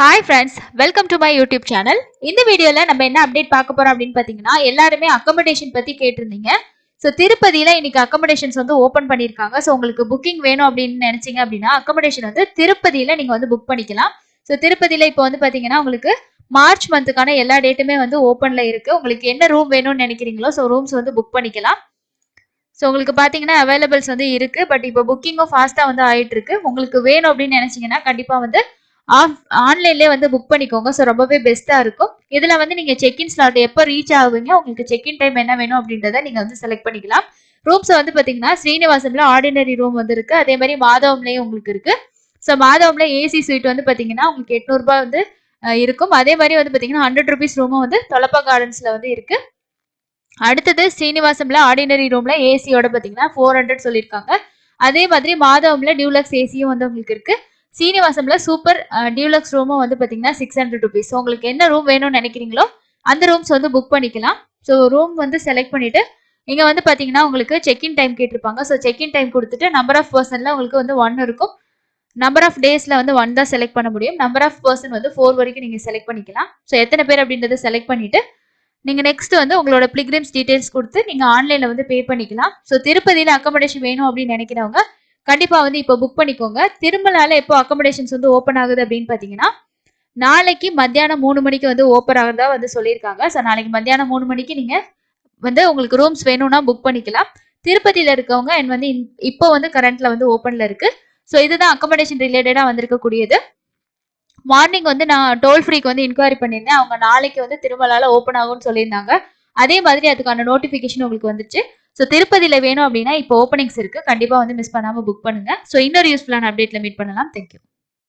Hi friends, welcome to my YouTube channel. இந்த வீடியோல நம்ம என்ன அப்டேட் பார்க்க போறோம் அப்படின்னு பாத்தீங்கன்னா எல்லாருமே அக்கமடேஷன் பத்தி கேட்டிருந்தீங்க. ஸோ திருப்பதியில இன்னைக்கு அக்கமடேஷன்ஸ் வந்து ஓபன் பண்ணிருக்காங்க. ஸோ உங்களுக்கு புக்கிங் வேணும் அப்படின்னு நினைச்சீங்க அப்படின்னா அக்கமடேஷன் வந்து திருப்பதியில நீங்க வந்து புக் பண்ணிக்கலாம். ஸோ திருப்பதியில இப்போ வந்து பாத்தீங்கன்னா உங்களுக்கு மார்ச் மந்த்துக்கான எல்லா டேட்டுமே வந்து ஓப்பன்ல இருக்கு. உங்களுக்கு என்ன ரூம் வேணும்னு நினைக்கிறீங்களோ ஸோ ரூம்ஸ் வந்து புக் பண்ணிக்கலாம். ஸோ உங்களுக்கு பாத்தீங்கன்னா அவைலபிள்ஸ் வந்து இருக்கு. பட் இப்போ புக்கிங்கும் ஃபாஸ்டா வந்து ஆயிட்டு இருக்கு. உங்களுக்கு வேணும் அப்படின்னு நினைச்சீங்கன்னா கண்டிப்பா வந்து ஆன்லைன்லேயே வந்து புக் பண்ணிக்கோங்க. ஸோ ரொம்பவே பெஸ்ட்டா இருக்கும். இதுல வந்து நீங்க செக்இன் ஸ்லாட் எப்போ ரீச் ஆகுவீங்க, உங்களுக்கு செக்இன் டைம் என்ன வேணும் அப்படின்றத நீங்க வந்து செலக்ட் பண்ணிக்கலாம். ரூம்ஸ் வந்து பாத்தீங்கன்னா ஸ்ரீனிவாசன்ல ஆர்டினரி ரூம் வந்து இருக்கு. அதே மாதிரி மாதவம்லயும் உங்களுக்கு இருக்கு. ஸோ மாதவம்ல ஏசி ஸ்வீட் வந்து பாத்தீங்கன்னா உங்களுக்கு 800 ரூபாய் வந்து இருக்கும். அதே மாதிரி வந்து பாத்தீங்கன்னா 100 ருபீஸ் ரூமும் வந்து தொலப்பா கார்டன்ஸ்ல வந்து இருக்கு. அடுத்தது ஸ்ரீனிவாசம்ல ஆர்டினரி ரூம்ல ஏசியோட பாத்தீங்கன்னா 400 சொல்லியிருக்காங்க. அதே மாதிரி மாதவம்ல டியூலக்ஸ் ஏசியும் வந்து உங்களுக்கு இருக்கு. சீனிவாசம்ல சூப்பர் டியூலக்ஸ் ரூமும் வந்து பாத்தீங்கன்னா 600 ருபீஸ். உங்களுக்கு என்ன ரூம் வேணும்னு நினைக்கிறீங்களோ அந்த ரூம்ஸ் வந்து புக் பண்ணிக்கலாம். ஸோ ரூம் வந்து செலக்ட் பண்ணிட்டு இங்க வந்து பாத்தீங்கன்னா உங்களுக்கு செக்இன் டைம் கேட்டிருப்பாங்க. ஸோ செக்இன் டைம் கொடுத்துட்டு நம்பர் ஆஃப் பர்சன்ல உங்களுக்கு வந்து 1 இருக்கும். நம்பர் ஆஃப் டேஸ்ல வந்து 1 தான் செலக்ட் பண்ண முடியும். நம்பர் ஆஃப் பர்சன் வந்து 4 வரைக்கும் நீங்க செலக்ட் பண்ணிக்கலாம். ஸோ எத்தனை பேர் அப்படின்றத செலக்ட் பண்ணிட்டு நீங்க நெக்ஸ்ட் வந்து உங்களோட பிளிக்ரிம்ஸ் டீடைல்ஸ் கொடுத்து நீங்க ஆன்லைன்ல வந்து பே பண்ணிக்கலாம். ஸோ திருப்பதியில அக்கமடேஷன் வேணும் அப்படின்னு நினைக்கிறவங்க கண்டிப்பா வந்து இப்போ புக் பண்ணிக்கோங்க. திருமலால எப்போ அக்கமடேஷன்ஸ் வந்து ஓப்பன் ஆகுது அப்படின்னு பாத்தீங்கன்னா நாளைக்கு மத்தியானம் 3 மணிக்கு வந்து ஓப்பன் ஆகுதா வந்து சொல்லியிருக்காங்க. ஸோ நாளைக்கு மத்தியானம் 3 மணிக்கு நீங்க வந்து உங்களுக்கு ரூம்ஸ் வேணும்னா புக் பண்ணிக்கலாம். திருப்பதியில இருக்கவங்க அண்ட் வந்து இப்போ வந்து கரண்ட்ல வந்து ஓப்பன்ல இருக்கு. ஸோ இதுதான் அக்கமடேஷன் ரிலேட்டடா வந்திருக்கக்கூடியது. மார்னிங் வந்து நான் டோல் ஃப்ரீக்கு வந்து இன்கொயரி பண்ணியிருந்தேன். அவங்க நாளைக்கு வந்து திருமலால ஓப்பன் ஆகும்னு சொல்லியிருந்தாங்க. அதே மாதிரி அதுக்கான நோட்டிபிகேஷன் உங்களுக்கு வந்துச்சு. ஸோ திருப்பதியில வேணும் அப்படின்னா இப்போ ஓப்பனிங்ஸ் இருக்கு. கண்டிப்பா வந்து மிஸ் பண்ணாம புக் பண்ணுங்க. ஸோ இன்னொரு யூஸ்ஃபுல்லான அப்டேட்ல மீட் பண்ணலாம். தேங்க்யூ.